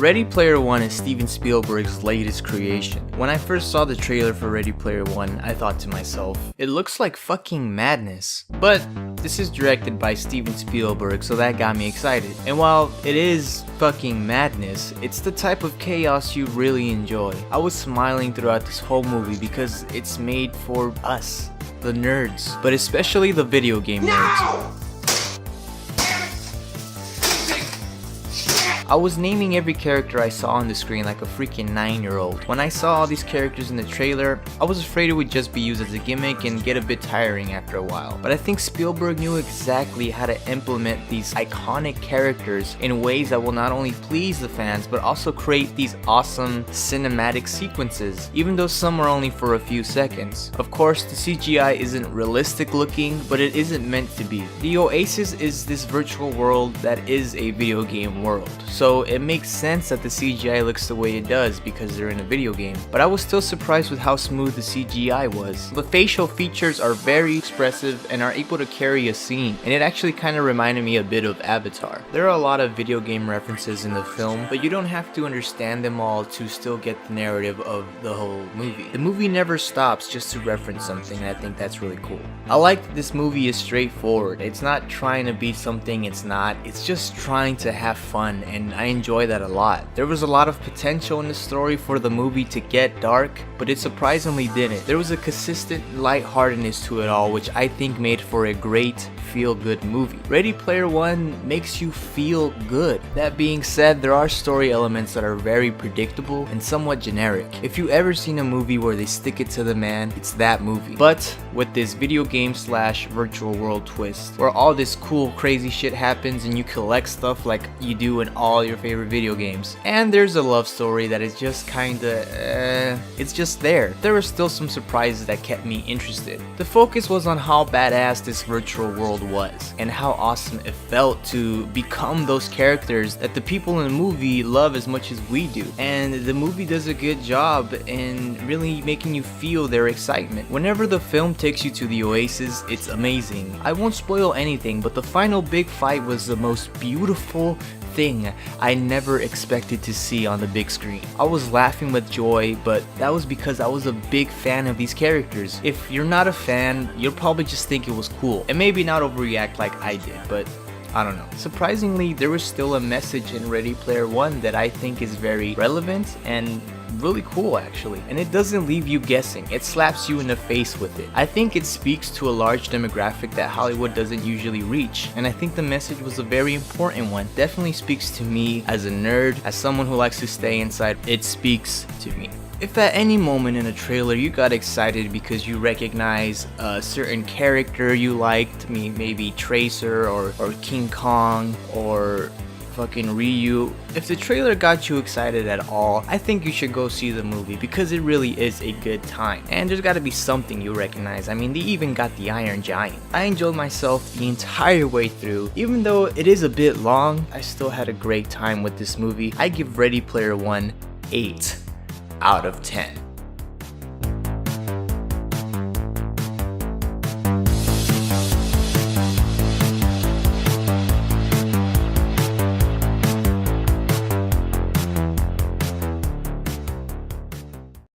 Ready Player One is Steven Spielberg's latest creation. When I first saw the trailer for Ready Player One, I thought to myself, it looks like fucking madness. But this is directed by Steven Spielberg, so that got me excited. And while it is fucking madness, it's the type of chaos you really enjoy. I was smiling throughout this whole movie because it's made for us, the nerds, but especially the video game nerds. I was naming every character I saw on the screen like a freaking 9-year-old. When I saw all these characters in the trailer, I was afraid it would just be used as a gimmick and get a bit tiring after a while. But I think Spielberg knew exactly how to implement these iconic characters in ways that will not only please the fans, but also create these awesome cinematic sequences, even though some are only for a few seconds. Of course, the CGI isn't realistic looking, but it isn't meant to be. The Oasis is this virtual world that is a video game world. So it makes sense that the CGI looks the way it does because they're in a video game. But I was still surprised with how smooth the CGI was. The facial features are very expressive and are able to carry a scene, and it actually kind of reminded me a bit of Avatar. There are a lot of video game references in the film, but you don't have to understand them all to still get the narrative of the whole movie. The movie never stops just to reference something, and I think that's really cool. I like that this movie is straightforward. It's not trying to be something it's not. It's just trying to have fun, and I enjoy that a lot. There was a lot of potential in the story for the movie to get dark, but it surprisingly didn't. There was a consistent lightheartedness to it all, which I think made for a great feel-good movie. Ready Player One makes you feel good. That being said, there are story elements that are very predictable and somewhat generic. If you ever seen a movie where they stick it to the man, it's that movie. But with this video game slash virtual world twist, where all this cool crazy shit happens and you collect stuff like you do in all your favorite video games. And there's a love story that is just kinda, it's just there. There were still some surprises that kept me interested. The focus was on how badass this virtual world was, and how awesome it felt to become those characters that the people in the movie love as much as we do. And the movie does a good job in really making you feel their excitement. Whenever the film takes you to the Oasis, it's amazing. I won't spoil anything, but the final big fight was the most beautiful thing I never expected to see on the big screen. I was laughing with joy, but that was because I was a big fan of these characters. If you're not a fan, you'll probably just think it was cool and maybe not overreact like I did, but I don't know. Surprisingly, there was still a message in Ready Player One that I think is very relevant and really cool actually, and it doesn't leave you guessing. It slaps you in the face with it. I think it speaks to a large demographic that Hollywood doesn't usually reach, and I think the message was a very important one. Definitely speaks to me as a nerd, as someone who likes to stay inside. It speaks to me. If at any moment in a trailer you got excited because you recognize a certain character you liked, maybe Tracer or King Kong or fucking Ryu, if the trailer got you excited at all, I think you should go see the movie because it really is a good time. And there's gotta be something you recognize. I mean, they even got the Iron Giant. I enjoyed myself the entire way through. Even though it is a bit long, I still had a great time with this movie. I give Ready Player One 8 out of 10.